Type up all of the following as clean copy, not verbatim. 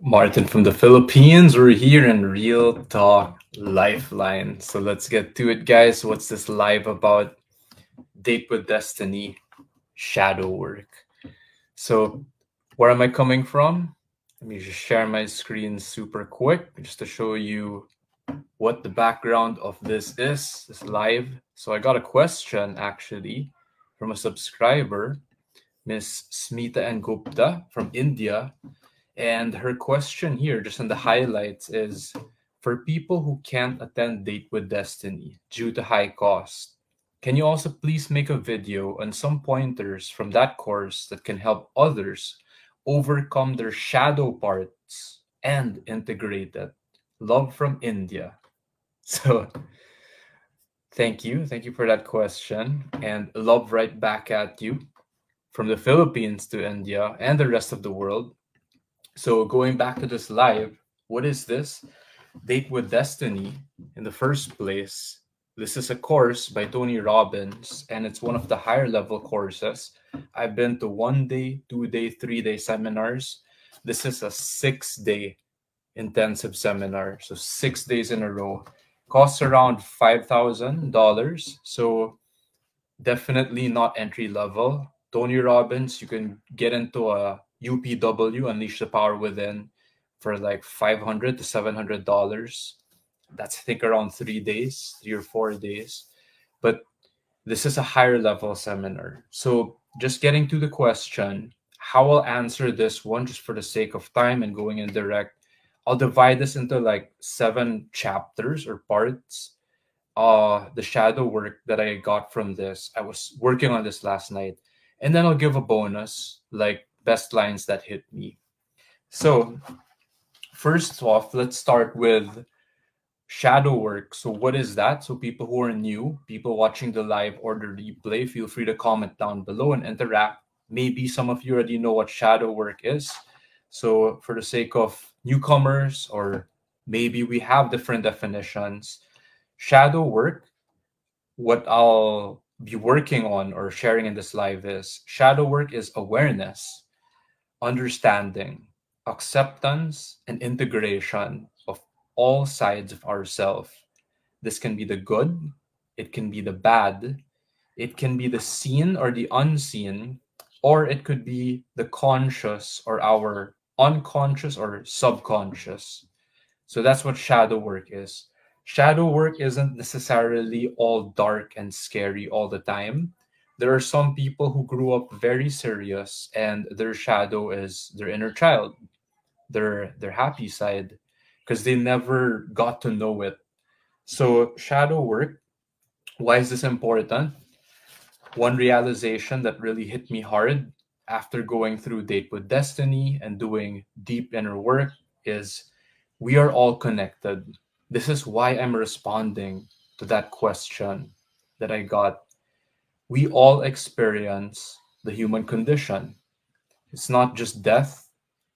Martin from the Philippines. We're here in Real Talk Lifeline. So let's get to it, guys. What's this live about? Date with Destiny, shadow work. So, where am I coming from? Let me just share my screen super quick just to show you what the background of this is. This live. So, I got a question actually from a subscriber, Miss Smita and Gupta from India. And her question here, just in the highlights, is for people who can't attend Date with Destiny due to high cost, can you also please make a video on some pointers from that course that can help others overcome their shadow parts and integrate it? Love from India. So, thank you. Thank you for that question. And love right back at you from the Philippines to India and the rest of the world. So going back to this live, what is this? Date with Destiny in the first place. This is a course by Tony Robbins, and it's one of the higher level courses. I've been to 1 day, 2 day, 3 day seminars. This is a 6 day intensive seminar. So 6 days in a row. Costs around $5,000. So definitely not entry level. Tony Robbins, you can get into a UPW, Unleash the Power Within, for like $500 to $700. That's, I think, around 3 days, 3 or 4 days. But this is a higher level seminar. So just getting to the question, how I'll answer this one just for the sake of time and going in direct. I'll divide this into like 7 chapters or parts. The shadow work that I got from this, I was working on this last night. And then I'll give a bonus, like best lines that hit me. So first off, let's start with shadow work. So what is that? So people who are new, people watching the live or the replay, feel free to comment down below and interact. Maybe some of you already know what shadow work is. So for the sake of newcomers, or maybe we have different definitions, shadow work, what I'll be working on or sharing in this live is shadow work is awareness, understanding, acceptance, and integration of all sides of ourselves. This can be the good, it can be the bad, it can be the seen or the unseen, or it could be the conscious or our unconscious or subconscious. So that's what shadow work is. Shadow work isn't necessarily all dark and scary all the time. There are some people who grew up very serious and their shadow is their inner child, their happy side, because they never got to know it. So shadow work, why is this important? One realization that really hit me hard after going through Date with Destiny and doing deep inner work is we are all connected. This is why I'm responding to that question that I got. We all experience the human condition. It's not just death.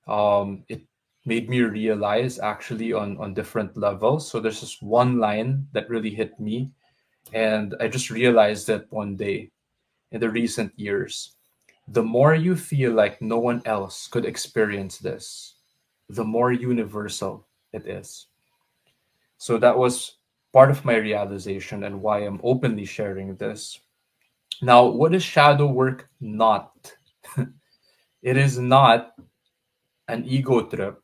It made me realize actually on different levels. So there's this one line that really hit me. And I just realized that one day in the recent years. The more you feel like no one else could experience this, the more universal it is. So that was part of my realization and why I'm openly sharing this. Now, what is shadow work not? It is not an ego trip.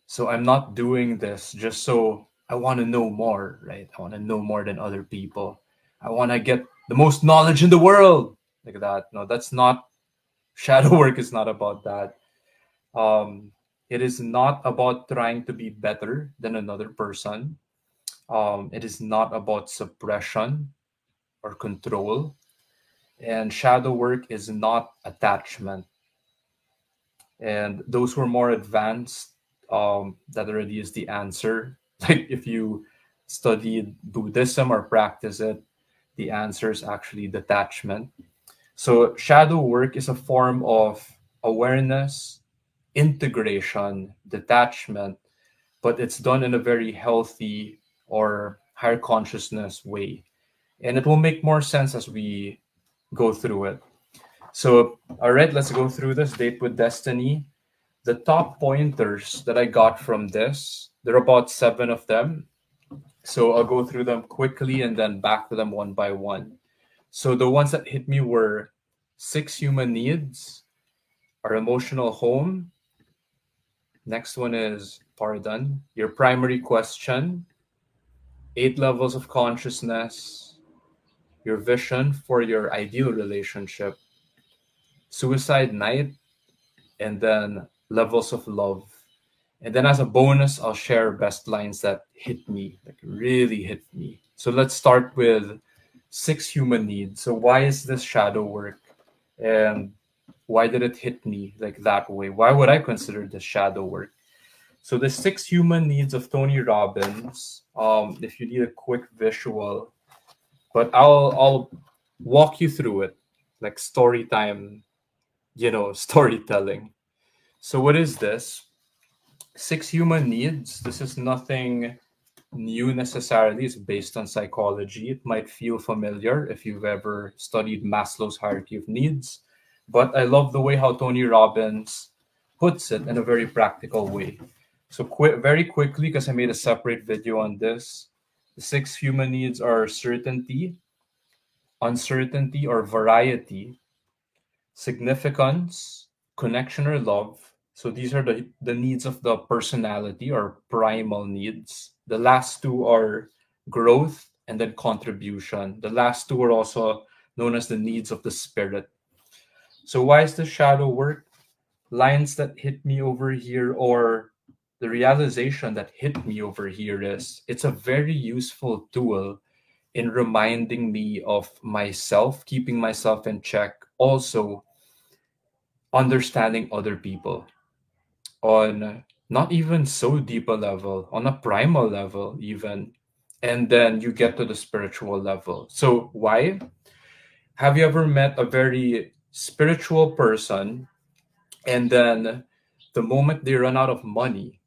So I'm not doing this just so I want to know more, right? I want to know more than other people. I want to get the most knowledge in the world, like that. No, that's not, shadow work is not about that. It is not about trying to be better than another person. It is not about suppression or control. And shadow work is not attachment. And those who are more advanced, that already is the answer. Like if you studied Buddhism or practice it, the answer is actually detachment. So shadow work is a form of awareness, integration, detachment, but it's done in a very healthy or higher consciousness way. And it will make more sense as we go through it. So, all right, let's go through this Date with Destiny. The top pointers that I got from this, there are about 7 of them. So I'll go through them quickly and then back to them one by one. So the ones that hit me were 6 human needs, our emotional home. Next one is, pardon, your primary question, 8 levels of consciousness, your vision for your ideal relationship, suicide night, and then levels of love. And then as a bonus, I'll share best lines that hit me, like really hit me. So let's start with 6 human needs. So why is this shadow work? And why did it hit me like that way? Why would I consider this shadow work? So the 6 human needs of Tony Robbins, if you need a quick visual, but I'll walk you through it, like story time, storytelling. So what is this? 6 human needs. This is nothing new necessarily. It's based on psychology. It might feel familiar if you've ever studied Maslow's hierarchy of needs, but I love the way how Tony Robbins puts it in a very practical way. So very quickly, because I made a separate video on this, the 6 human needs are certainty, uncertainty or variety, significance, connection or love. So these are the needs of the personality or primal needs. The last two are growth and then contribution. The last two are also known as the needs of the spirit. So why is the shadow work? Lines that hit me over here, or the realization that hit me over here, is it's a very useful tool in reminding me of myself, keeping myself in check, also understanding other people on not even so deep a level, on a primal level, even. And then you get to the spiritual level. So, why? Have you ever met a very spiritual person and then the moment they run out of money,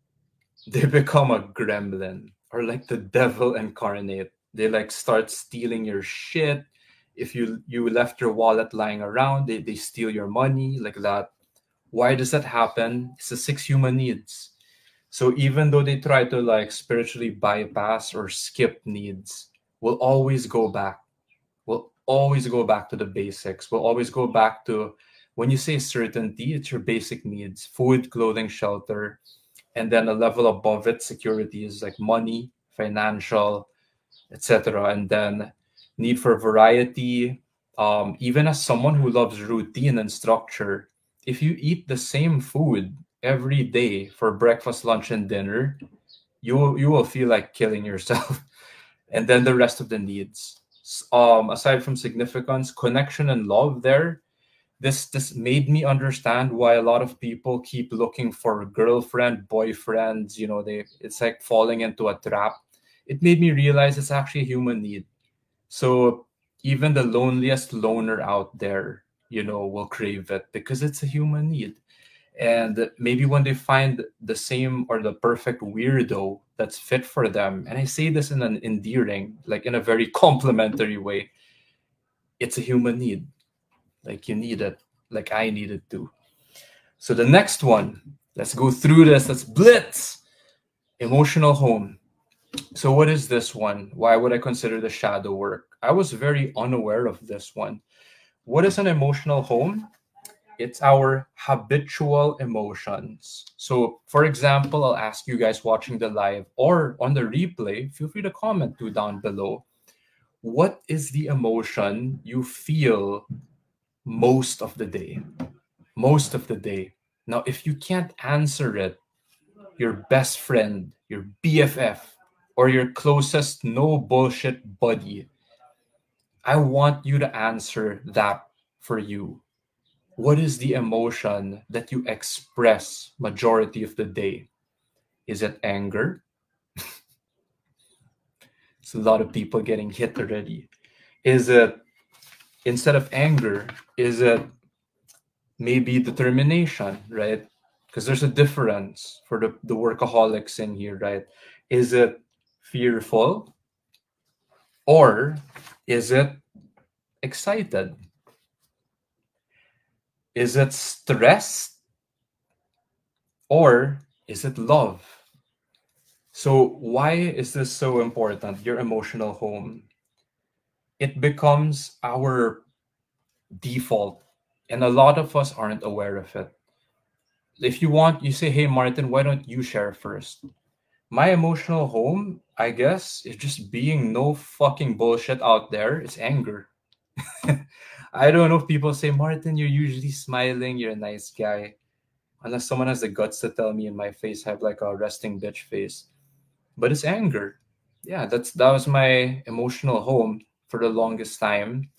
they become a gremlin or like the devil incarnate? They like start stealing your shit. If you left your wallet lying around, they steal your money like that. Why does that happen? It's the 6 human needs. So even though they try to like spiritually bypass or skip needs, we'll always go back. We'll always go back to the basics. We'll always go back to, when you say certainty, it's your basic needs: food, clothing, shelter. And then a level above it, security, is like money, financial, etc. And then need for variety. Even as someone who loves routine and structure, if you eat the same food every day for breakfast, lunch, and dinner, you will feel like killing yourself. And then the rest of the needs. Aside from significance, connection, and love, this made me understand why a lot of people keep looking for girlfriend, boyfriends. It's like falling into a trap. It made me realize it's actually a human need. So even the loneliest loner out there, will crave it because it's a human need. And maybe when they find the same or the perfect weirdo that's fit for them, and I say this in an endearing, like in a very complimentary way, it's a human need. Like you need it, like I need it too. So the next one, let's go through this. Let's blitz. Emotional home. So what is this one? Why would I consider the shadow work? I was very unaware of this one. What is an emotional home? It's our habitual emotions. So, for example, I'll ask you guys watching the live or on the replay, feel free to comment too down below. What is the emotion you feel most of the day? Most of the day. Now, if you can't answer it, your best friend, your BFF, or your closest no bullshit buddy, I want you to answer that for you. What is the emotion that you express majority of the day? Is it anger? It's a lot of people getting hit already. Is it, instead of anger, is it maybe determination, right? Because there's a difference for the workaholics in here, right? Is it fearful or is it excited? Is it stressed Or is it love? So why is this so important? Your emotional home. It becomes our default, and a lot of us aren't aware of it. If you want, you say, hey, Martin, why don't you share first? My emotional home, I guess, is just being no fucking bullshit out there. It's anger. I don't know if people say, Martin, you're usually smiling, you're a nice guy. Unless someone has the guts to tell me in my face, I have like a resting bitch face. But it's anger. Yeah, that was my emotional home for the longest time.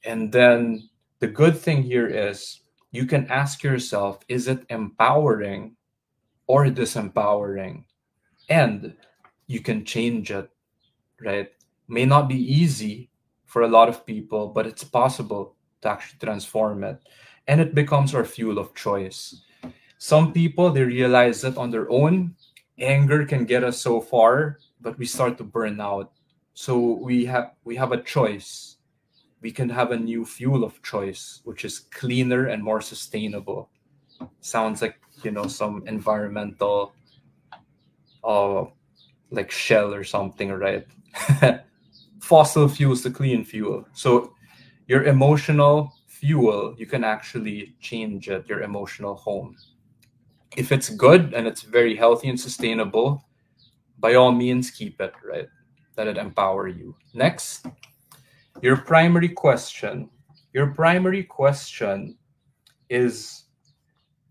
And then the good thing here is you can ask yourself, is it empowering or disempowering? And you can change it, right? May not be easy for a lot of people, but it's possible to actually transform it. And it becomes our fuel of choice. Some people, they realize that on their own, anger can get us so far, but we start to burn out. So we have a choice. We can have a new fuel of choice, which is cleaner and more sustainable. Sounds like, some environmental uh like shell or something, right? Fossil fuels to clean fuel. So your emotional fuel, you can actually change it, your emotional home. If it's good and it's very healthy and sustainable, by all means keep it, right? Let it empower you. Next, your primary question. Your primary question is,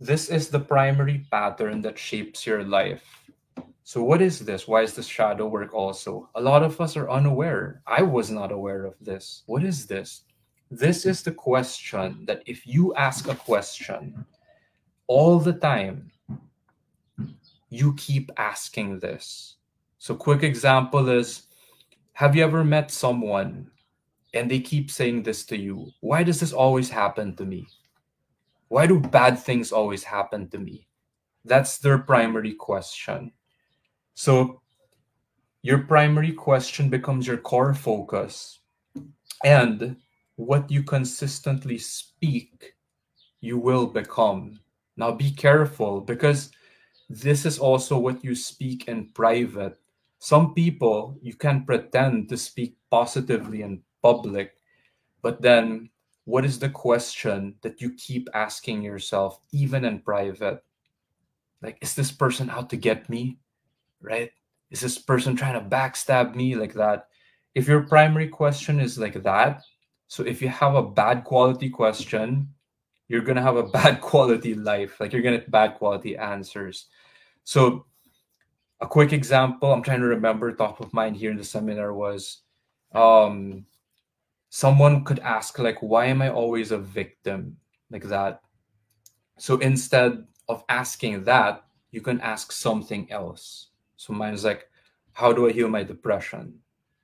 this is the primary pattern that shapes your life. So what is this? Why is this shadow work also? A lot of us are unaware. I was not aware of this. What is this? This is the question that if you ask a question all the time, you keep asking this. So quick example is, have you ever met someone and they keep saying this to you? Why does this always happen to me? Why do bad things always happen to me? That's their primary question. So your primary question becomes your core focus. And what you consistently speak, you will become. Now be careful, because this is also what you speak in private. Some people, you can pretend to speak positively in public, but then what is the question that you keep asking yourself, even in private? Like, is this person out to get me? Right? Is this person trying to backstab me, like that? If your primary question is like that, so if you have a bad quality question, you're going to have a bad quality life. Like, you're going to get bad quality answers. So a quick example, I'm trying to remember top of mind here in the seminar, was um someone could ask, like, why am I always a victim, like that? So instead of asking that, you can ask something else. So mine is like, how do I heal my depression?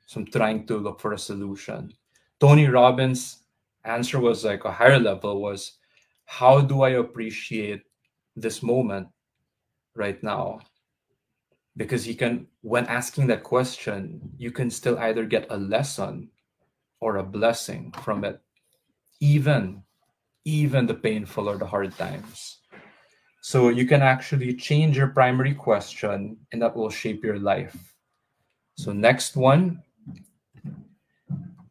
So I'm trying to look for a solution. Tony Robbins' answer was like a higher level, was, how do I appreciate this moment right now? Because he can, when asking that question, you can still either get a lesson or a blessing from it, even the painful or the hard times. So you can actually change your primary question, and that will shape your life. So next one,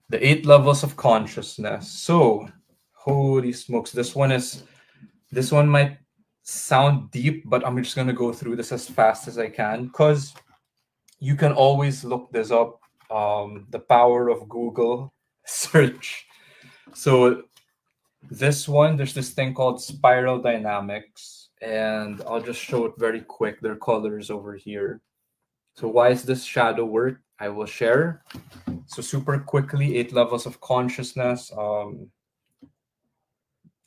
the 8 levels of consciousness. So holy smokes, this one might sound deep, but I'm just gonna go through this as fast as I can, because you can always look this up. The power of Google search. So this one, there's this thing called spiral dynamics, and I'll just show it very quick. There are colors over here. So why is this shadow work? I will share. So super quickly, 8 levels of consciousness.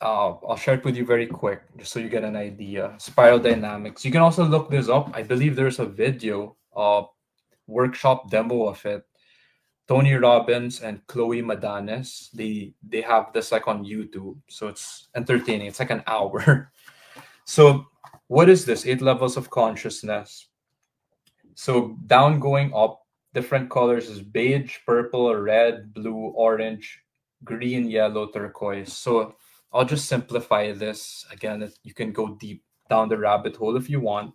I'll share it with you very quick, just so you get an idea. Spiral dynamics. You can also look this up. I believe there's a video, workshop demo of it. Tony Robbins and Chloe Madanes, they have this like on YouTube, so it's entertaining. It's like an hour. So what is this? 8 levels of consciousness. So down, going up, different colors is beige, purple, red, blue, orange, green, yellow, turquoise. So I'll just simplify this. Again, you can go deep down the rabbit hole if you want.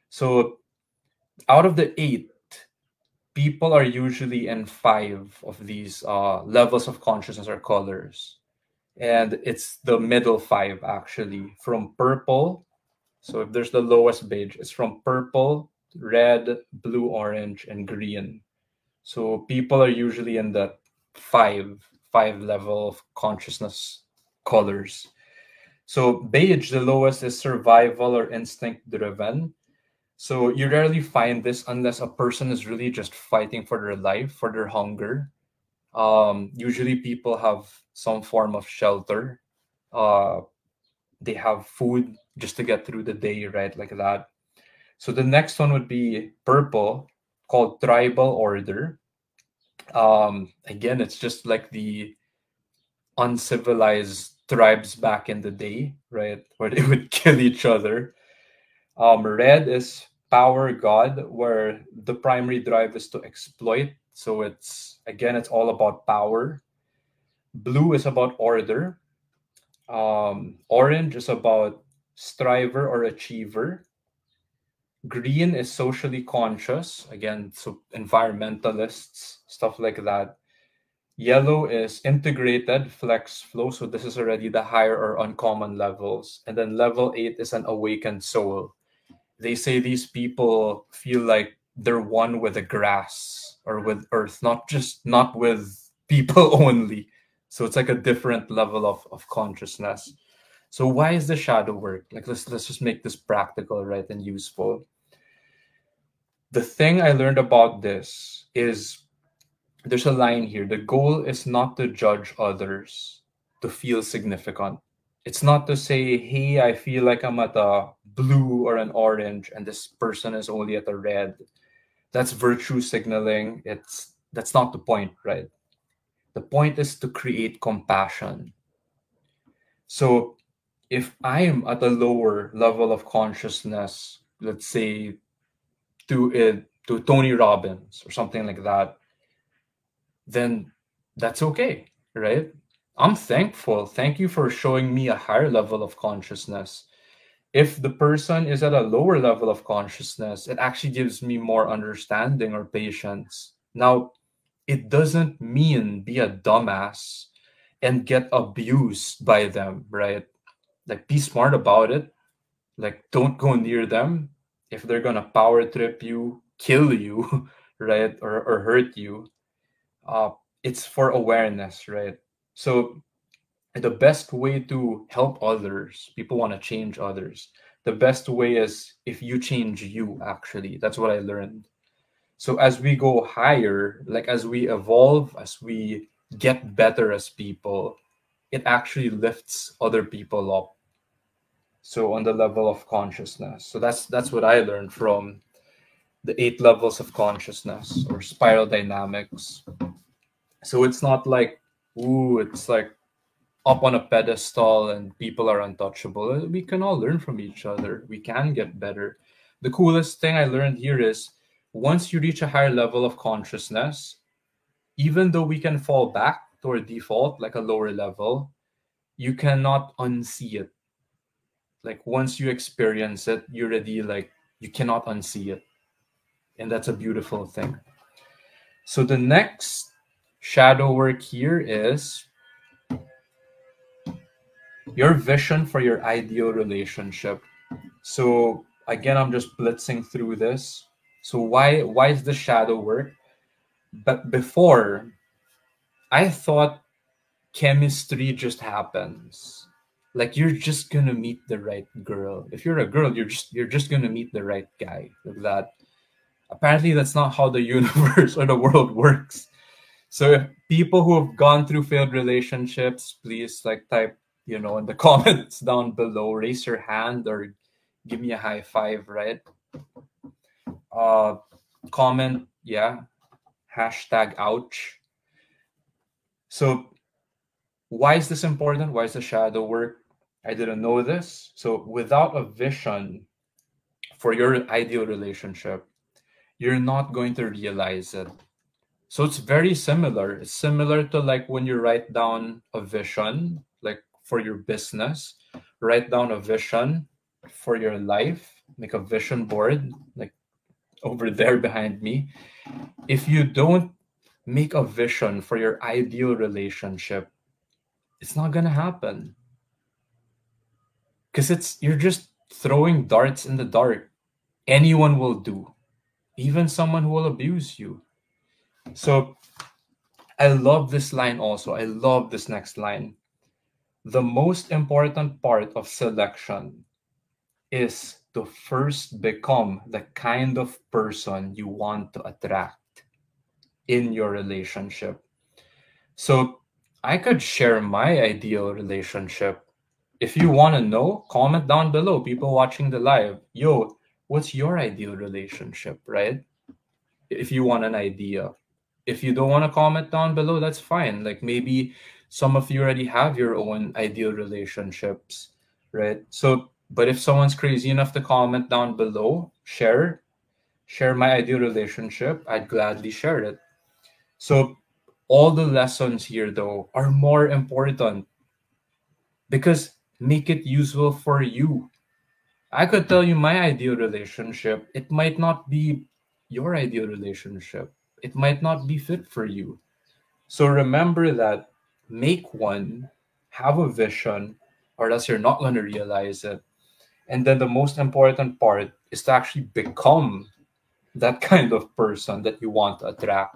So out of the 8, people are usually in 5 of these levels of consciousness or colors. And it's the middle 5 actually, from purple. So if there's the lowest beige, it's from purple, red, blue, orange, and green. So people are usually in the 5 level of consciousness colors. So beige, the lowest, is survival or instinct driven. So you rarely find this unless a person is really just fighting for their life, for their hunger. Usually people have some form of shelter. They have food just to get through the day, right? Like that. So the next one would be purple, called tribal order. Again, it's just like the uncivilized tribes back in the day, right? Where they would kill each other. Red is power god, where the primary drive is to exploit. So it's all about power. Blue is about order. Orange is about striver or achiever. Green is socially conscious, again, so environmentalists, stuff like that. Yellow is integrated, flex flow. So this is already the higher or uncommon levels. And then level 8 is an awakened soul. They say these people feel like they're one with the grass or with earth, not with people only. So it's like a different level of consciousness. So why is the shadow work? Like let's just make this practical, right, and useful. The thing I learned about this is there's a line here. The goal is not to judge others, to feel significant. It's not to say, hey, I feel like I'm at a blue or an orange and this person is only at a red. That's virtue signaling. That's not the point, right? The point is to create compassion. So if I'm at a lower level of consciousness, let's say to Tony Robbins or something like that, then that's okay, right? I'm thankful. Thank you for showing me a higher level of consciousness. If the person is at a lower level of consciousness, it actually gives me more understanding or patience. Now, it doesn't mean be a dumbass and get abused by them, right? Like, be smart about it. Like, don't go near them. If they're gonna power trip you, kill you, right, or hurt you, it's for awareness, right? So the best way to help others, people want to change others. The best way is if you change you, actually. That's what I learned. So as we go higher, like as we evolve, as we get better as people, it actually lifts other people up. So on the level of consciousness. So that's what I learned from the 8 levels of consciousness or spiral dynamics. So it's not like, ooh, it's like up on a pedestal and people are untouchable. We can all learn from each other. We can get better. The coolest thing I learned here is once you reach a higher level of consciousness, even though we can fall back to our default, like a lower level, you cannot unsee it. Like once you experience it, you're already like, you cannot unsee it. And that's a beautiful thing. So the next shadow work here is your vision for your ideal relationship. So again, I'm just blitzing through this. So why is the shadow work? But before, I thought chemistry just happens. Like you're just gonna meet the right girl. If you're a girl, you're just gonna meet the right guy. Like that. Apparently, that's not how the universe or the world works. So if people who have gone through failed relationships, please like type, in the comments down below, raise your hand or give me a high five, right? Comment, yeah, hashtag ouch. So why is this important? Why is the shadow work? I didn't know this. So without a vision for your ideal relationship, you're not going to realize it. So it's very similar. It's similar to like when you write down a vision, like for your business, write down a vision. for your life, make a vision board, like over there behind me. If you don't make a vision for your ideal relationship, it's not gonna happen. Because you're just throwing darts in the dark. Anyone will do, even someone who will abuse you. So I love this line also. I love this next line. The most important part of selection is to first become the kind of person you want to attract in your relationship. So I could share my ideal relationship. If you want to know, comment down below, people watching the live. Yo, what's your ideal relationship, right? If you want an idea. If you don't want to comment down below, that's fine. Like maybe some of you already have your own ideal relationships, right? So, but if someone's crazy enough to comment down below, share my ideal relationship, I'd gladly share it. So, all the lessons here though are more important because make it useful for you. I could tell you my ideal relationship, it might not be your ideal relationship. It might not be fit for you. So remember that, make one, have a vision, or else you're not going to realize it. And then the most important part is to actually become that kind of person that you want to attract.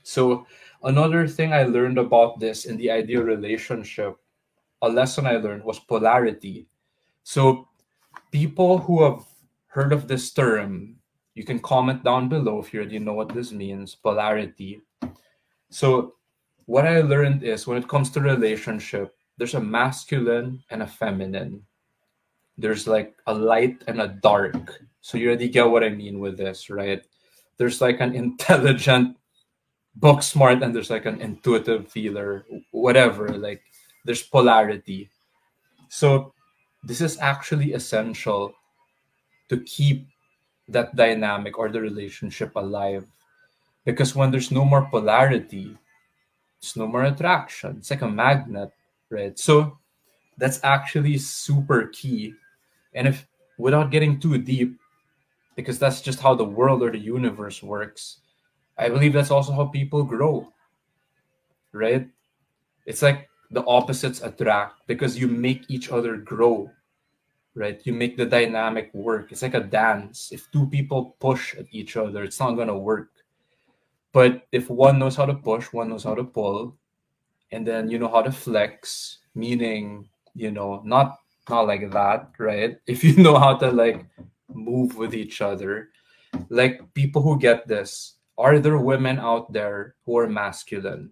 So another thing I learned about this in the ideal relationship, a lesson I learned was polarity. So people who have heard of this term, you can comment down below if you already know what this means, polarity. So what I learned is when it comes to relationship, there's a masculine and a feminine. There's like a light and a dark. So you already get what I mean with this, right? There's like an intelligent, book smart, and there's like an intuitive feeler, whatever. Like there's polarity. So this is actually essential to keep that dynamic or the relationship alive. Because when there's no more polarity, it's no more attraction. It's like a magnet, right? So that's actually super key. And if without getting too deep, because that's just how the world or the universe works, I believe that's also how people grow, right? It's like the opposites attract because you make each other grow, right? You make the dynamic work. It's like a dance. If two people push at each other, it's not going to work. But if one knows how to push, one knows how to pull, and then you know how to flex, meaning, not like that, right? If you know how to like move with each other, like people who get this, are there women out there who are masculine?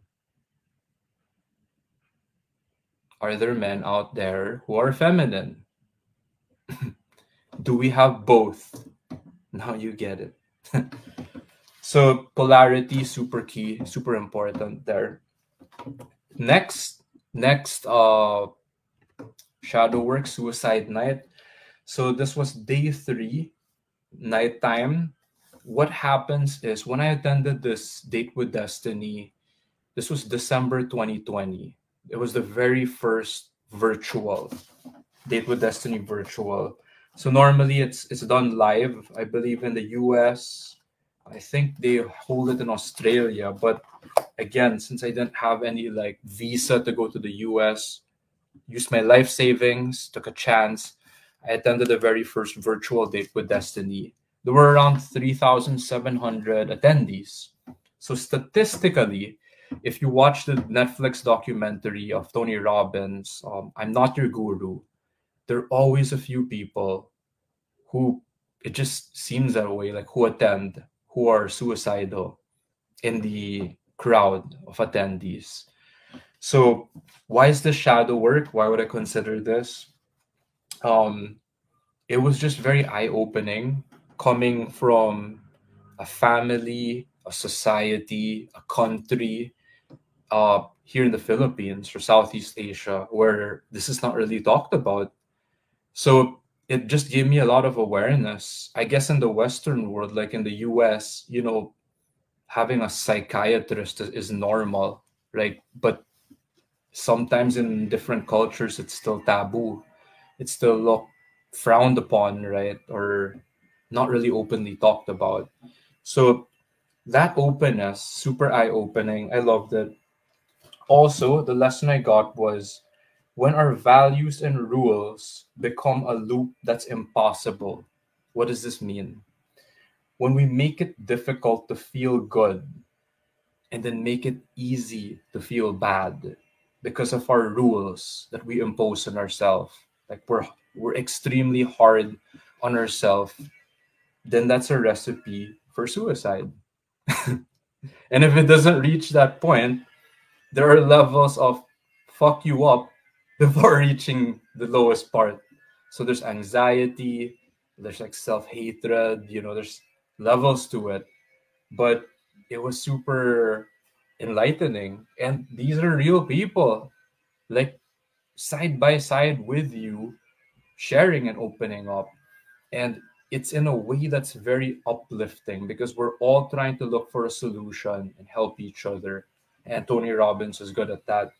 Are there men out there who are feminine? Do we have both? Now you get it. So polarity, super key, super important there. Next shadow work, suicide night. So this was day 3, nighttime. What happens is when I attended this date with destiny, this was December 2020. It was the very first virtual date with destiny virtual. So normally it's done live. I believe in the US. I think they hold it in Australia, but again, since I didn't have any like visa to go to the US, used my life savings, took a chance. I attended the very first virtual date with Destiny. There were around 3,700 attendees. So statistically, if you watch the Netflix documentary of Tony Robbins, I'm Not Your Guru, there are always a few people who, it just seems that way, like who attend, who are suicidal in the crowd of attendees. So why is this shadow work? Why would I consider this? It was just very eye-opening coming from a family, a society, a country here in the Philippines or Southeast Asia where this is not really talked about. So it just gave me a lot of awareness. I guess in the Western world, like in the US, having a psychiatrist is normal, right? But sometimes in different cultures, it's still taboo. It's still looked frowned upon, right? Or not really openly talked about. So that openness, super eye-opening. I loved it. Also, the lesson I got was when our values and rules become a loop that's impossible. What does this mean? When we make it difficult to feel good and then make it easy to feel bad because of our rules that we impose on ourselves. Like we're extremely hard on ourselves, then that's a recipe for suicide. And if it doesn't reach that point, there are levels of fuck you up before reaching the lowest part. So there's anxiety, there's like self-hatred, there's levels to it. But it was super enlightening. And these are real people, like side by side with you, sharing and opening up. And it's in a way that's very uplifting because we're all trying to look for a solution and help each other. And Tony Robbins is good at that.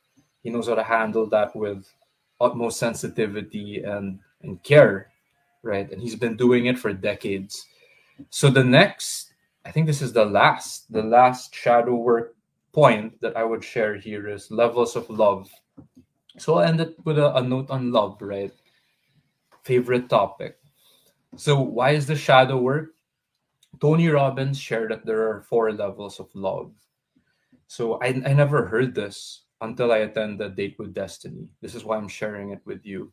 He knows how to handle that with utmost sensitivity and care, right? And he's been doing it for decades. So the next, I think this is the last shadow work point that I would share here is levels of love. So I'll end it with a note on love, right? Favorite topic. So why is the shadow work? Tony Robbins shared that there are 4 levels of love. So I never heard this until I attended Date with Destiny. This is why I'm sharing it with you.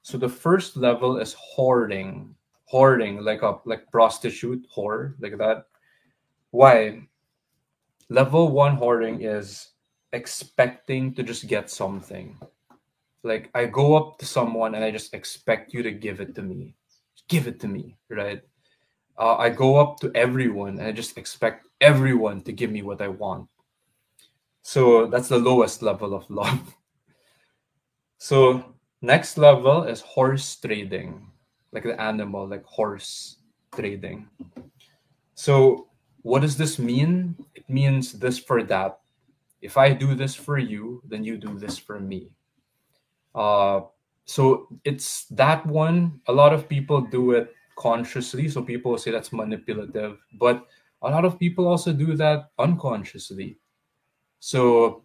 So the first level is hoarding. Hoarding, like prostitute, whore, like that. Why? Level 1 hoarding is expecting to just get something. Like I go up to someone and I just expect you to give it to me. Give it to me, right? I go up to everyone and I just expect everyone to give me what I want. So that's the lowest level of love. So next level is horse trading, like the animal, like horse trading. So what does this mean? It means this for that. If I do this for you, then you do this for me. Uh, so it's that one. A lot of people do it consciously. So people say that's manipulative, but a lot of people also do that unconsciously. So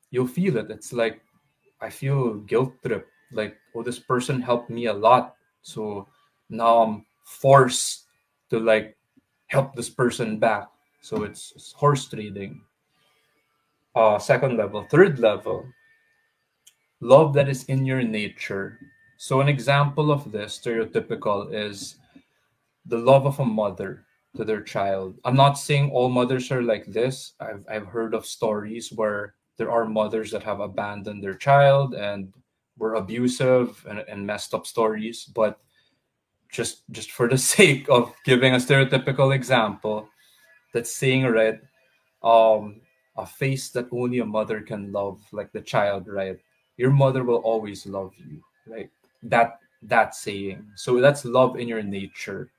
you'll feel it. It's like I feel guilt trip. Like, oh, this person helped me a lot. So now I'm forced to like help this person back. So it's horse trading. Second level, third level, love that is in your nature. So an example of this stereotypical is the love of a mother to their child. I'm not saying all mothers are like this. I've heard of stories where there are mothers that have abandoned their child and were abusive and messed up stories. But just for the sake of giving a stereotypical example, that's saying right, um, a face that only a mother can love, like the child, right? Your mother will always love you, right? That saying. So that's love in your nature.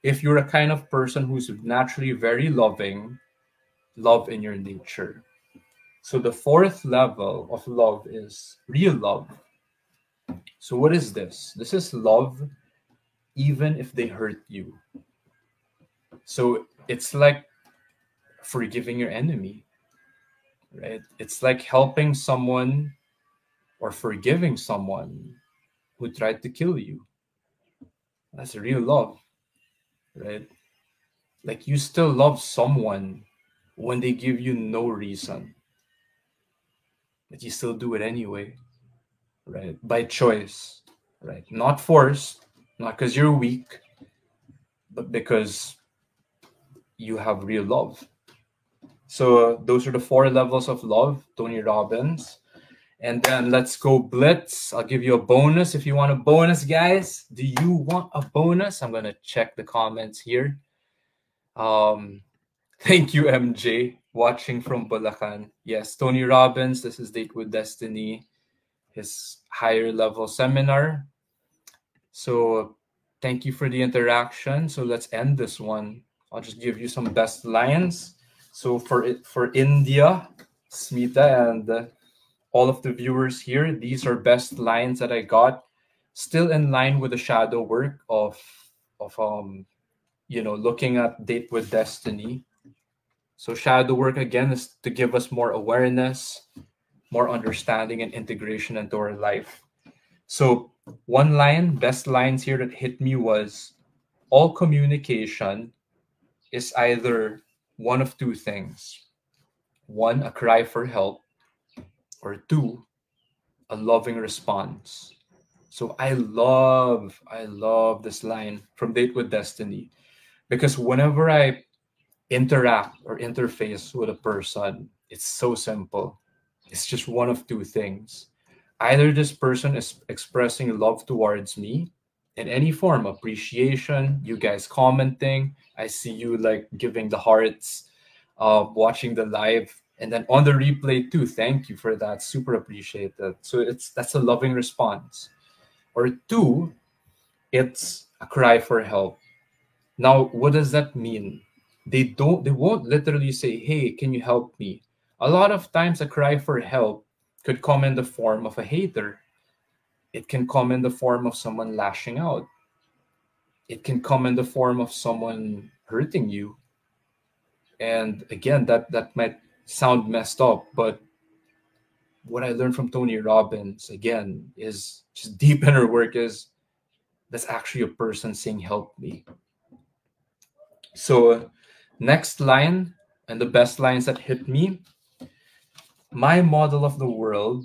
If you're a kind of person who's naturally very loving, love in your nature. So the fourth level of love is real love. So what is this? This is love even if they hurt you. So it's like forgiving your enemy, right? It's like helping someone or forgiving someone who tried to kill you. That's real love, right? Like you still love someone when they give you no reason, but you still do it anyway, right? By choice, right? Not forced, not because you're weak, but because you have real love. So those are the 4 levels of love, Tony Robbins. And then let's go blitz. I'll give you a bonus if you want a bonus, guys. Do you want a bonus? I'm gonna check the comments here. Thank you, MJ, watching from Bulacan. Yes, Tony Robbins. This is Date with Destiny, his higher level seminar. So thank you for the interaction. So let's end this one. I'll just give you some best lines. So for India, Smita, and all of the viewers here, these are best lines that I got. still in line with the shadow work of looking at Date with Destiny. So shadow work again is to give us more awareness, more understanding and integration into our life. So one line, best lines here that hit me was, all communication is either one of two things. One, a cry for help, or two, a loving response. So I love this line from Date with Destiny, because whenever I interact or interface with a person, it's so simple. It's just one of two things. Either this person is expressing love towards me in any form, appreciation, you guys commenting, I see you like giving the hearts, watching the live, and then on the replay too. Thank you for that. Super appreciate that. So that's a loving response. Or two, it's a cry for help. Now, what does that mean? They won't literally say, "Hey, can you help me?" A lot of times a cry for help could come in the form of a hater. It can come in the form of someone lashing out. It can come in the form of someone hurting you. And again, that might sound messed up, but what I learned from Tony Robbins again is just deep inner work, is that's actually a person saying help me. So next line, and the best lines that hit me, my model of the world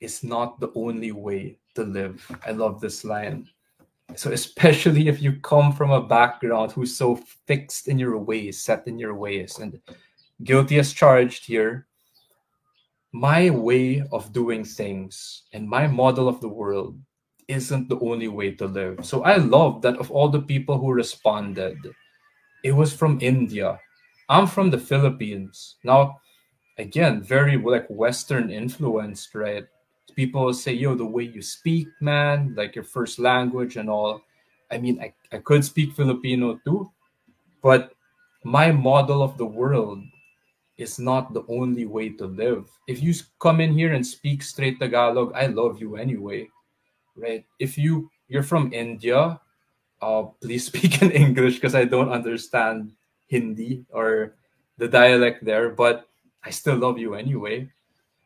is not the only way to live. I love this line. So especially if you come from a background who's so fixed in your ways, set in your ways, and guilty as charged here, my way of doing things and my model of the world isn't the only way to live. So I love that of all the people who responded, it was from India. I'm from the Philippines. Now, again, very like Western influenced, right? People say, yo, the way you speak, man, like your first language and all. I mean, I could speak Filipino too, but my model of the world is not the only way to live. If you come in here and speak straight Tagalog, I love you anyway, right? If you're from India, please speak in English because I don't understand Hindi or the dialect there, but I still love you anyway.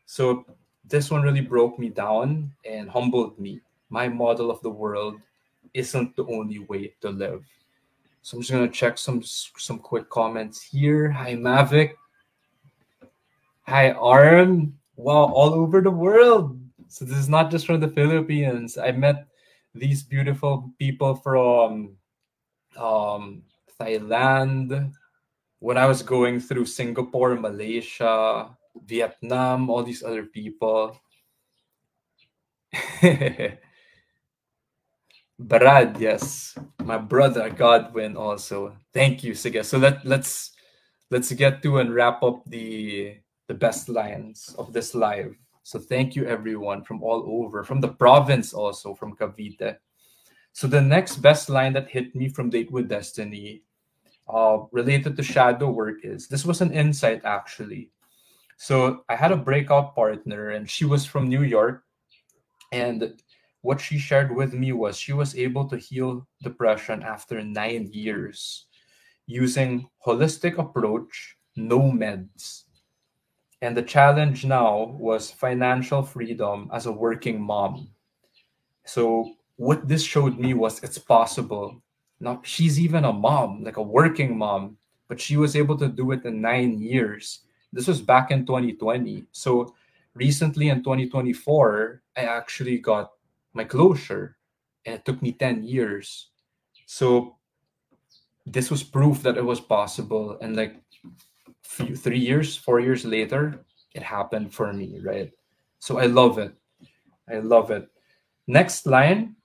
So this one really broke me down and humbled me. My model of the world isn't the only way to live. So I'm just gonna check some quick comments here. Hi Mavic. Hi Arm. Wow, all over the world. So this is not just from the Philippines. I met these beautiful people from Thailand, when I was going through Singapore, Malaysia, Vietnam, all these other people. Brad, yes, my brother Godwin also. Thank you, Sige. So let's get to and wrap up the best lines of this live. So thank you everyone from all over, from the province also, from Cavite. So the next best line that hit me from Date with Destiny, related to shadow work, is this was an insight actually. So I had a breakout partner and she was from New York, and what she shared with me was she was able to heal depression after 9 years using holistic approach, no meds. And the challenge now was financial freedom as a working mom. So what this showed me was it's possible. Now she's even a mom, like a working mom, but she was able to do it in 9 years. This was back in 2020. So recently in 2024, I actually got my closure, and it took me 10 years. So this was proof that it was possible. And like 3 years, 4 years later, it happened for me, right? So I love it. I love it. Next line,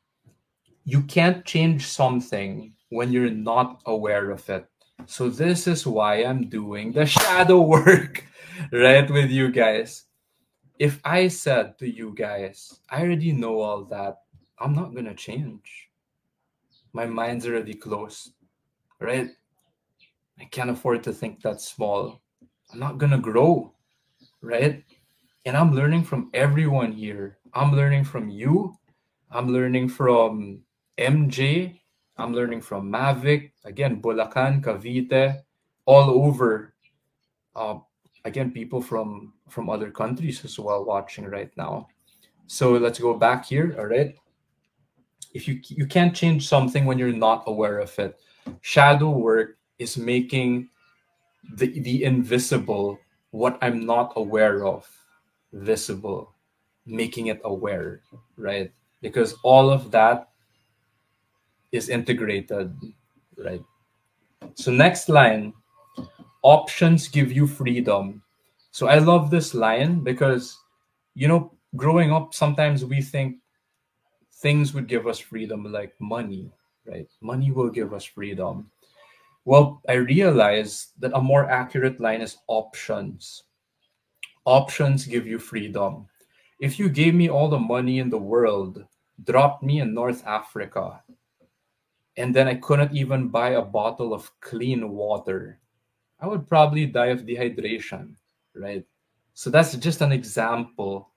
you can't change something when you're not aware of it. So this is why I'm doing the shadow work, right, with you guys. If I said to you guys, I already know all that, I'm not gonna change. My mind's already closed, right? I can't afford to think that small. I'm not gonna grow, right? And I'm learning from everyone here. I'm learning from you. I'm learning from MJ. I'm learning from Mavic. Again, Bulacan, Cavite, all over. Uh, Again, people from other countries as well watching right now. So let's go back here. All right. If you can't change something when you're not aware of it. Shadow work is making the invisible, what I'm not aware of, visible, making it aware, right? Because all of that is integrated, right? So next line, options give you freedom. So I love this line because, growing up, sometimes we think things would give us freedom, like money, right? Money will give us freedom. Well, I realized that a more accurate line is options. Options give you freedom. If you gave me all the money in the world, dropped me in North Africa, and then I couldn't even buy a bottle of clean water, I would probably die of dehydration, right? So that's just an example,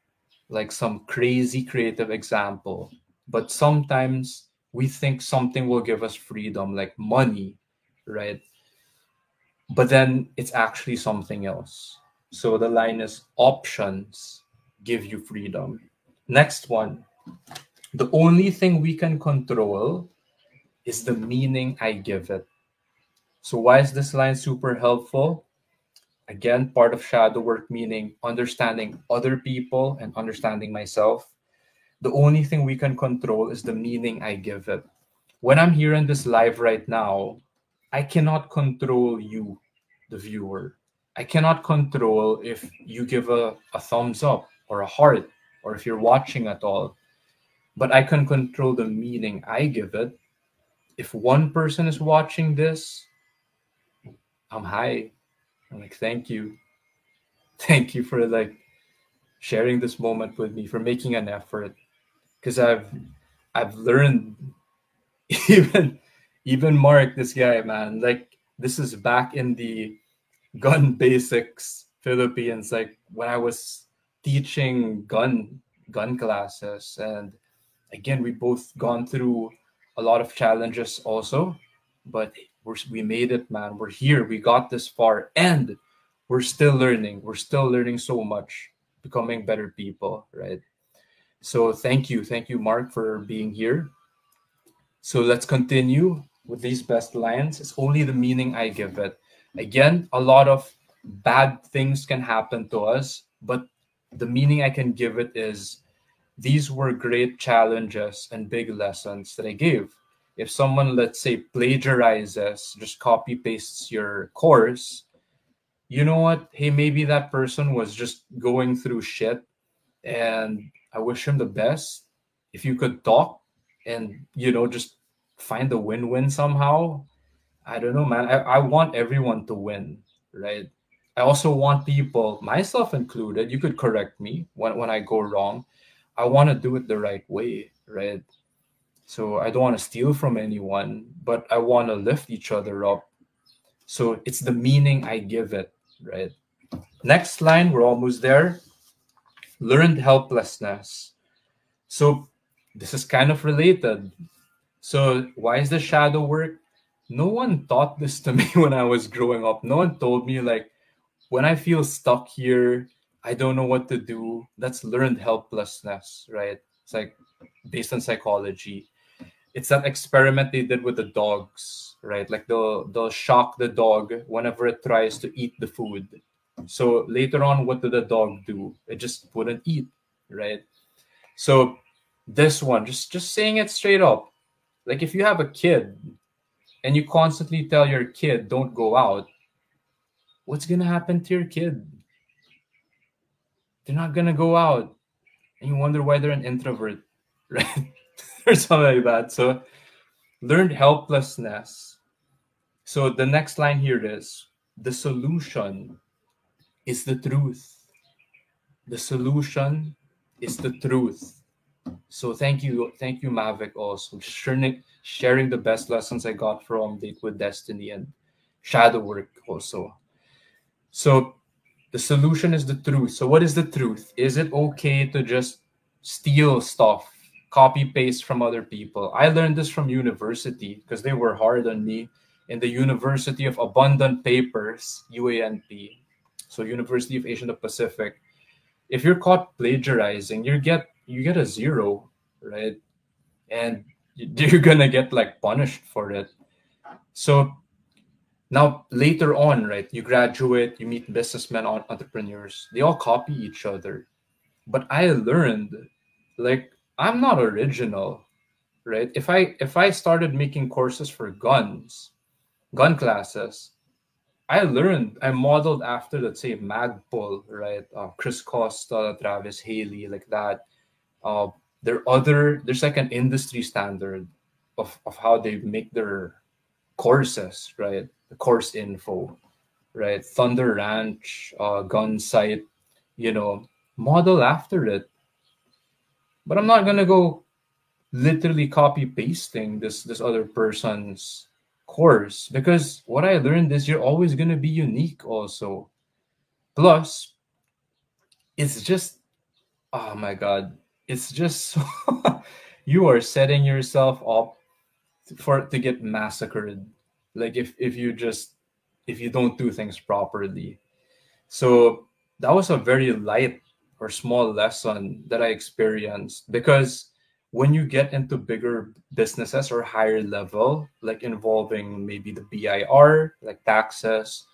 like some crazy creative example. But sometimes we think something will give us freedom, like money, right? But then it's actually something else. So the line is options give you freedom. Next one, the only thing we can control is the meaning I give it. So why is this line super helpful? Again, part of shadow work, meaning understanding other people and understanding myself. The only thing we can control is the meaning I give it. When I'm here in this live right now, I cannot control you, the viewer. I cannot control if you give a thumbs up or a heart or if you're watching at all. But I can control the meaning I give it. If one person is watching this, I'm high. I'm like, thank you. Thank you for like sharing this moment with me, for making an effort. Because I've learned even even Mark, this guy, man, like this is back in the gun basics Philippines, like when I was teaching gun classes. And again, we both gone through a lot of challenges also, but we made it, man. We're here, we got this far, and we're still learning so much, becoming better people, right? So thank you, Mark, for being here. So let's continue with these best lines. It's only the meaning I give it. Again, a lot of bad things can happen to us, but the meaning I can give it is these were great challenges and big lessons that I gave. If someone, let's say, plagiarizes, just copy pastes your course, you know what? Hey, maybe that person was just going through shit, and I wish him the best. If you could talk and just find a win-win somehow, I don't know, man. I want everyone to win, right? I also want people, myself included, you could correct me when I go wrong. I want to do it the right way, right? So I don't want to steal from anyone, but I want to lift each other up. So it's the meaning I give it, right? Next line, we're almost there. Learned helplessness. So this is kind of related. So why is the shadow work? No one taught this to me when I was growing up. No one told me like when I feel stuck here, I don't know what to do. That's learned helplessness, right? It's like based on psychology. It's that experiment they did with the dogs, right? Like they'll shock the dog whenever it tries to eat the food. So later on, what did the dog do? It just wouldn't eat, right? So this one, just saying it straight up, like if you have a kid and you constantly tell your kid don't go out, what's gonna happen to your kid? They're not gonna go out, and you wonder why they're an introvert, right? Or something like that. So learned helplessness. So the next line here is the solution is the truth. The solution is the truth. So thank you, Mavic, also sharing the best lessons I got from Date with Destiny and Shadow Work also. So the solution is the truth. So what is the truth? Is it okay to just steal stuff, copy paste from other people. I learned this from university because they were hard on me in the University of Abundant Papers, UANP. So University of Asia and the Pacific. If you're caught plagiarizing, you get a zero, right? And you're gonna get like punished for it. So now later on, right, you graduate, you meet businessmen, entrepreneurs. They all copy each other. But I learned, like, I'm not original, right? If I started making courses for gun classes, I modeled after, let's say, Magpul, right? Chris Costa, Travis Haley, like that. Uh, there's like an industry standard of how they make their courses, right? The course info, right? Thunder Ranch, Gun Site, you know, model after it. But I'm not gonna go literally copy pasting this other person's course, because what I learned is you're always gonna be unique also. Plus, it's just, oh my god, it's just so you are setting yourself up for to get massacred, like if you don't do things properly. So that was a very light or small lesson that I experienced, because when you get into bigger businesses or higher level, like involving maybe the BIR, like taxes,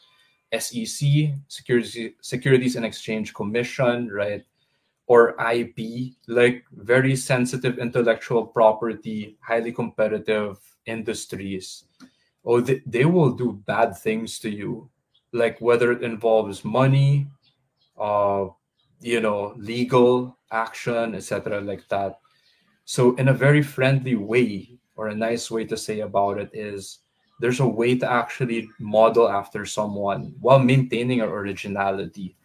SEC, Securities and Exchange Commission, right? Or IP, like very sensitive intellectual property, highly competitive industries. Oh, they will do bad things to you, like whether it involves money, uh, legal action, etc., like that. So, in a very friendly way, or a nice way to say about it is, there's a way to actually model after someone while maintaining our originality.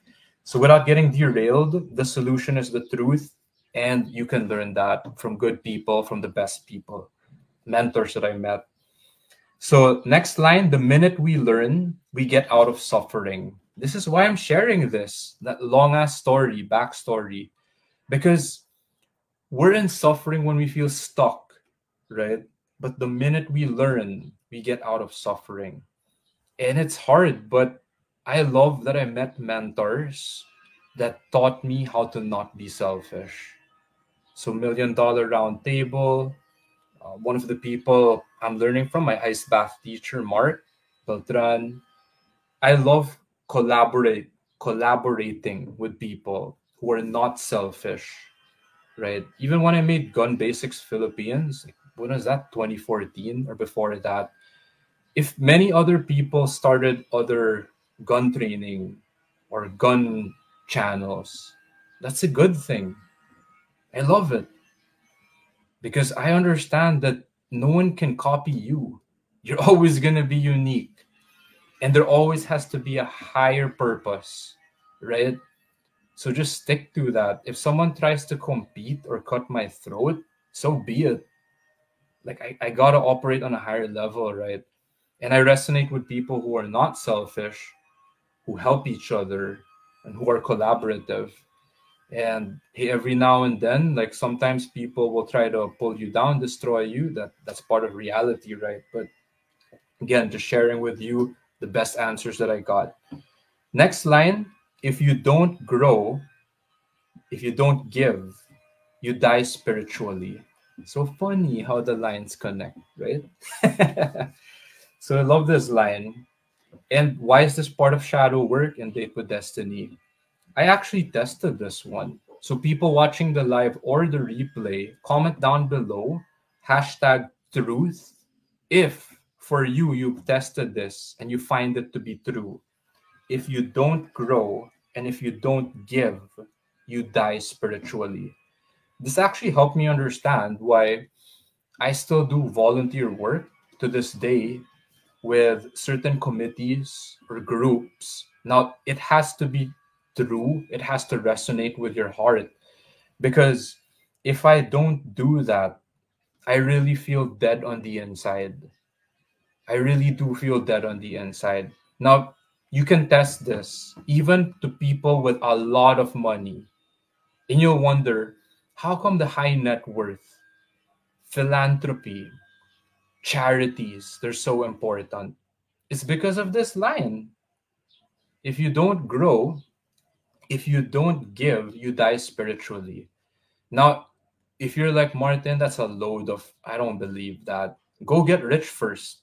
So, without getting derailed, the solution is the truth, and you can learn that from good people, from the best people, mentors that I met. So, next line, the minute we learn, we get out of suffering. This is why I'm sharing this, that long ass story, backstory, because we're in suffering when we feel stuck, right? But the minute we learn, we get out of suffering. And it's hard, but I love that I met mentors that taught me how to not be selfish. So, $1 million round table, one of the people I'm learning from, my ice bath teacher, Mark Beltran. I love collaborating with people who are not selfish, right? Even when I made Gun Basics Philippines, like, when was that? 2014 or before that? If many other people started other gun training or gun channels, that's a good thing. I love it because I understand that no one can copy you. You're always going to be unique, and there always has to be a higher purpose, right? So just stick to that. If someone tries to compete or cut my throat, so be it. Like, I gotta operate on a higher level, right? And I resonate with people who are not selfish, who help each other, and who are collaborative. And hey, every now and then, like, sometimes people will try to pull you down, destroy you. That's part of reality, right? But again, just sharing with you the best answers that I got. Next line, if you don't grow, if you don't give, you die spiritually. So funny how the lines connect, right? So I love this line. And why is this part of shadow work and Date with Destiny? I actually tested this one. So people watching the live or the replay, comment down below, hashtag truth. If for you, you've tested this and you find it to be true. If you don't grow and if you don't give, you die spiritually. This actually helped me understand why I still do volunteer work to this day with certain committees or groups. Now, it has to be true, it has to resonate with your heart. Because if I don't do that, I really feel dead on the inside. I really do feel dead on the inside. Now, you can test this even to people with a lot of money. And you'll wonder, how come the high net worth? philanthropy, charities, they're so important. It's because of this line. If you don't grow, if you don't give, you die spiritually. Now, if you're like Martin, that's a load of, I don't believe that. Go get rich first.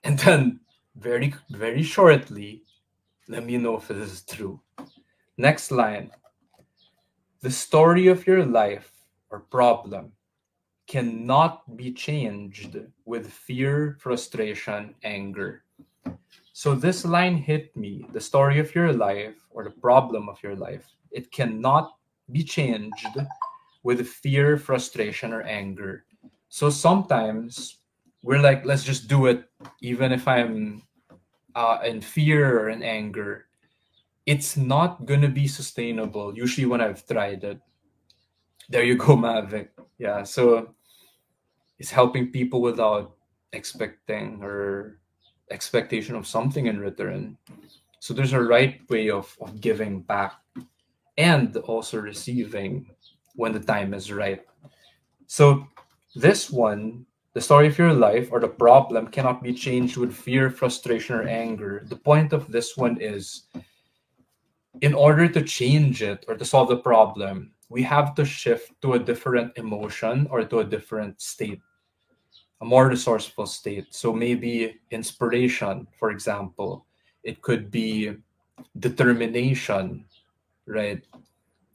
And then, very, very shortly, let me know if this is true. Next line. The story of your life or problem cannot be changed with fear, frustration, anger. So this line hit me. The story of your life or the problem of your life, it cannot be changed with fear, frustration, or anger. So sometimes we're like, let's just do it, even if I'm in fear or in anger. It's not going to be sustainable, usually when I've tried it. There you go, Mavic. Yeah, so it's helping people without expecting or expectation of something in return. So there's a right way of giving back and also receiving when the time is right. So this one, the story of your life or the problem cannot be changed with fear, frustration, or anger. The point of this one is, in order to change it or to solve the problem, we have to shift to a different emotion or to a different state, a more resourceful state. So maybe inspiration, for example, it could be determination, right?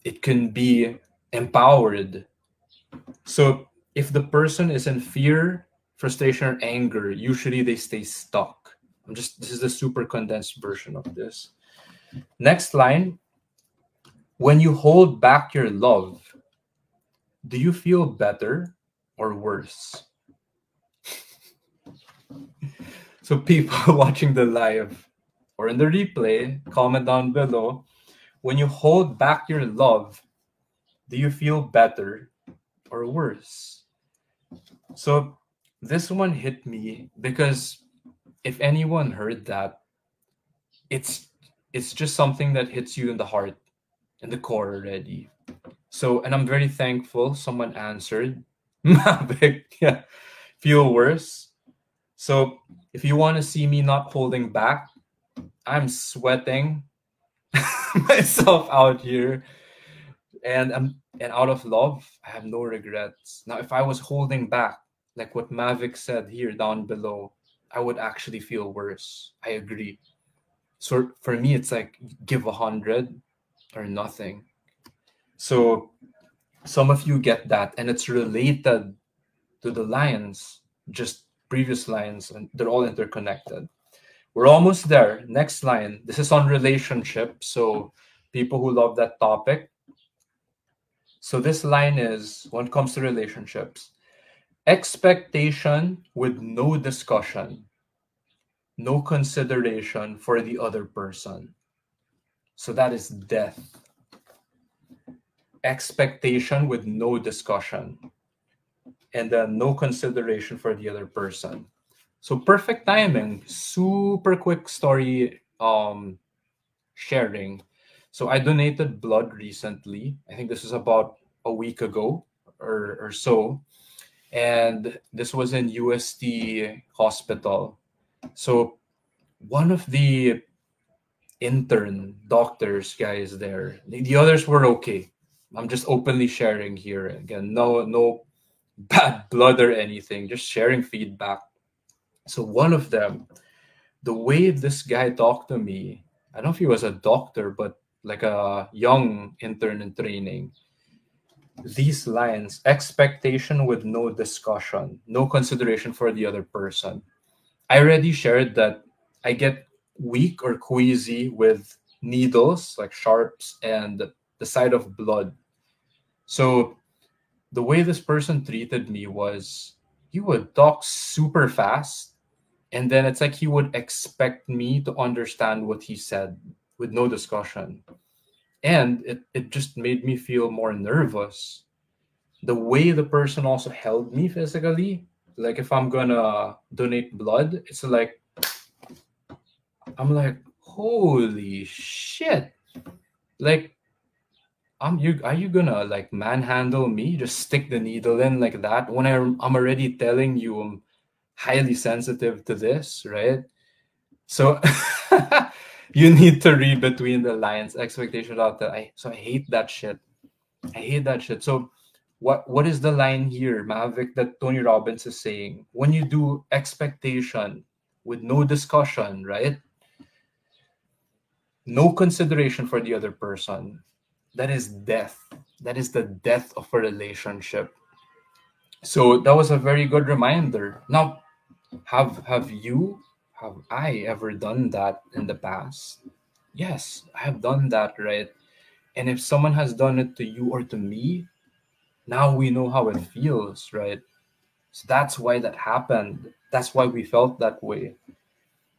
It can be empowered. So if the person is in fear, frustration, or anger, usually they stay stuck. This is the super condensed version of this. Next line. When you hold back your love, do you feel better or worse? So people watching the live or in the replay, comment down below. When you hold back your love, do you feel better or worse? So this one hit me because if anyone heard that, it's just something that hits you in the heart, in the core already. So, and I'm very thankful someone answered. Mavic, yeah, feel worse. So if you want to see me not holding back, I'm sweating myself out here, and out of love, I have no regrets. Now, if I was holding back, like what Mavic said here down below, I would actually feel worse. I agree. So for me, it's like give 100 or nothing. So some of you get that, and it's related to the lines, just previous lines, and they're all interconnected. We're almost there. Next line. This is on relationships. So people who love that topic. So this line is, when it comes to relationships, expectation with no discussion, no consideration for the other person. So that is death. Expectation with no discussion, and then no consideration for the other person. So perfect timing, super quick story sharing. So I donated blood recently. I think this is about a week ago or so. And this was in UST hospital. So one of the intern doctors guys there, the others were okay. I'm just openly sharing here. Again, no bad blood or anything, just sharing feedback. So one of them, the way this guy talked to me, I don't know if he was a doctor, but like a young intern in training. These lines, expectation with no discussion, no consideration for the other person. I already shared that I get weak or queasy with needles, like sharps, and the sight of blood. So the way this person treated me was he would talk super fast, and then it's like he would expect me to understand what he said with no discussion. And it just made me feel more nervous. The way the person also held me physically, like if I'm gonna donate blood, it's like, I'm like, holy shit. Like, Are you gonna like manhandle me? Just stick the needle in like that when I'm already telling you I'm highly sensitive to this, right? So you need to read between the lines, expectation out there. So I hate that shit. I hate that shit. So what is the line here, Mavic, that Tony Robbins is saying? When you do expectation with no discussion, right? No consideration for the other person. That is death. That is the death of a relationship. So that was a very good reminder. Now, have I ever done that in the past? Yes, I have done that, right? And if someone has done it to you or to me, now we know how it feels, right? So that's why that happened. That's why we felt that way.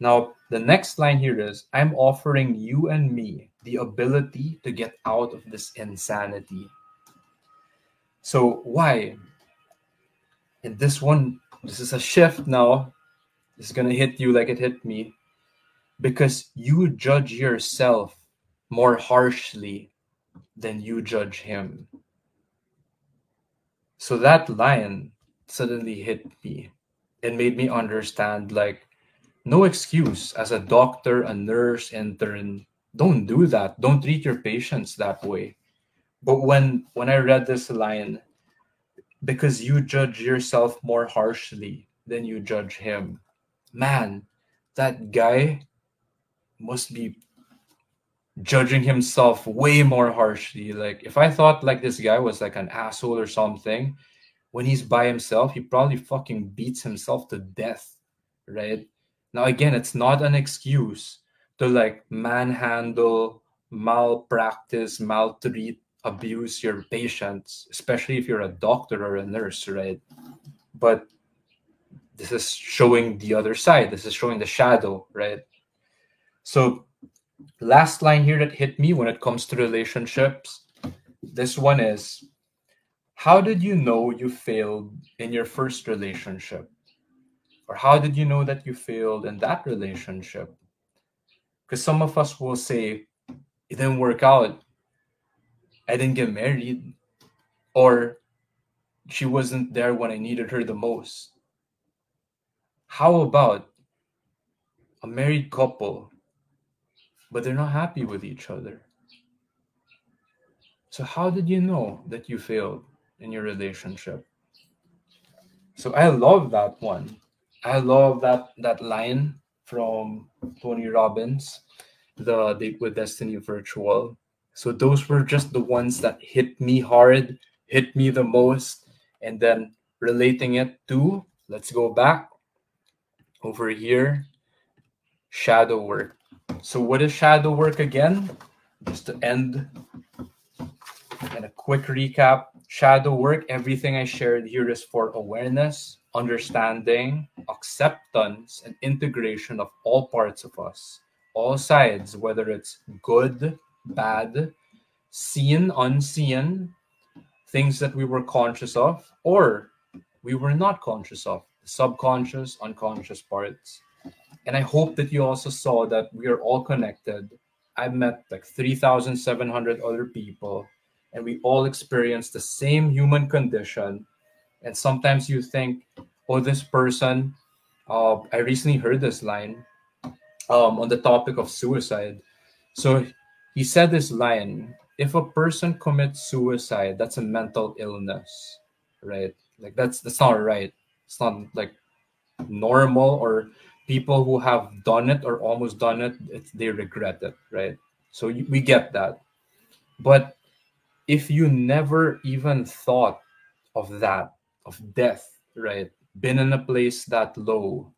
Now, the next line here is I'm offering you and me the ability to get out of this insanity. So, why? And this one, this is a shift now. This is going to hit you like it hit me because you judge yourself more harshly than you judge him. So, that line suddenly hit me and made me understand like, no excuse as a doctor, a nurse, intern. Don't do that. Don't treat your patients that way. But when I read this line, because you judge yourself more harshly than you judge him, man, that guy must be judging himself way more harshly. Like if I thought like this guy was like an asshole or something, when he's by himself, he probably fucking beats himself to death, right? Now, again, it's not an excuse to like manhandle, malpractice, maltreat, abuse your patients, especially if you're a doctor or a nurse, right? But this is showing the other side. This is showing the shadow, right? So, last line here that hit me when it comes to relationships, this one is how did you know you failed in your first relationship? Or how did you know that you failed in that relationship? Because some of us will say, it didn't work out. I didn't get married. Or she wasn't there when I needed her the most. How about a married couple, but they're not happy with each other? So, how did you know that you failed in your relationship? So, I love that one. I love that line from Tony Robbins, the Date with Destiny virtual. So those were just the ones that hit me hard, hit me the most, and then relating it to, let's go back over here, shadow work. So what is shadow work again? Just to end and a quick recap, shadow work, everything I shared here is for awareness, understanding, acceptance, and integration of all parts of us, all sides, whether it's good, bad, seen, unseen, things that we were conscious of, or we were not conscious of, subconscious, unconscious parts. And I hope that you also saw that we are all connected. I met like 3,700 other people, and we all experience the same human condition. And sometimes you think, oh, this person, I recently heard this line on the topic of suicide. So he said this line, if a person commits suicide, that's a mental illness, right? Like that's not right. It's not like normal, or people who have done it or almost done it, they regret it, right? So we get that. But if you never even thought of that, of death, right? Been in a place that low,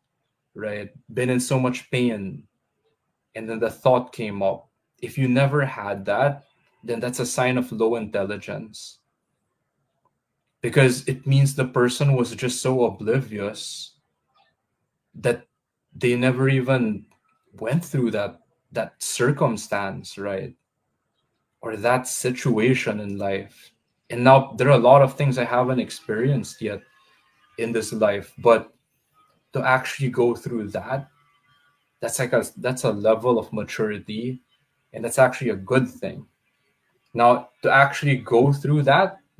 right? Been in so much pain, and then the thought came up. If you never had that, then that's a sign of low intelligence, because it means the person was just so oblivious that they never even went through that circumstance, right? Or that situation in life. And now there are a lot of things I haven't experienced yet in this life, but to actually go through that, that's a level of maturity, and that's actually a good thing. Now, to actually go through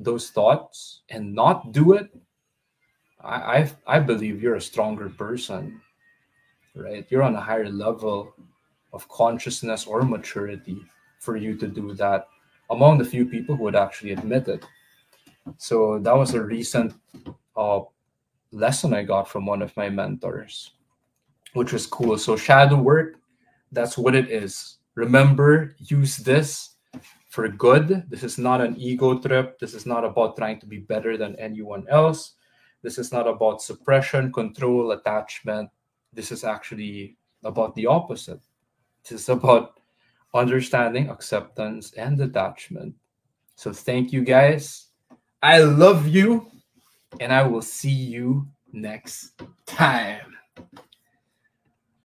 those thoughts and not do it, I believe you're a stronger person, right? You're on a higher level of consciousness or maturity for you to do that among the few people who would actually admit it. So that was a recent uh, lesson I got from one of my mentors, which was cool. So shadow work, that's what it is. Remember, use this for good. This is not an ego trip. This is not about trying to be better than anyone else. This is not about suppression, control, attachment. This is actually about the opposite. This is about understanding, acceptance, and detachment. So thank you guys. I love you, and I will see you next time.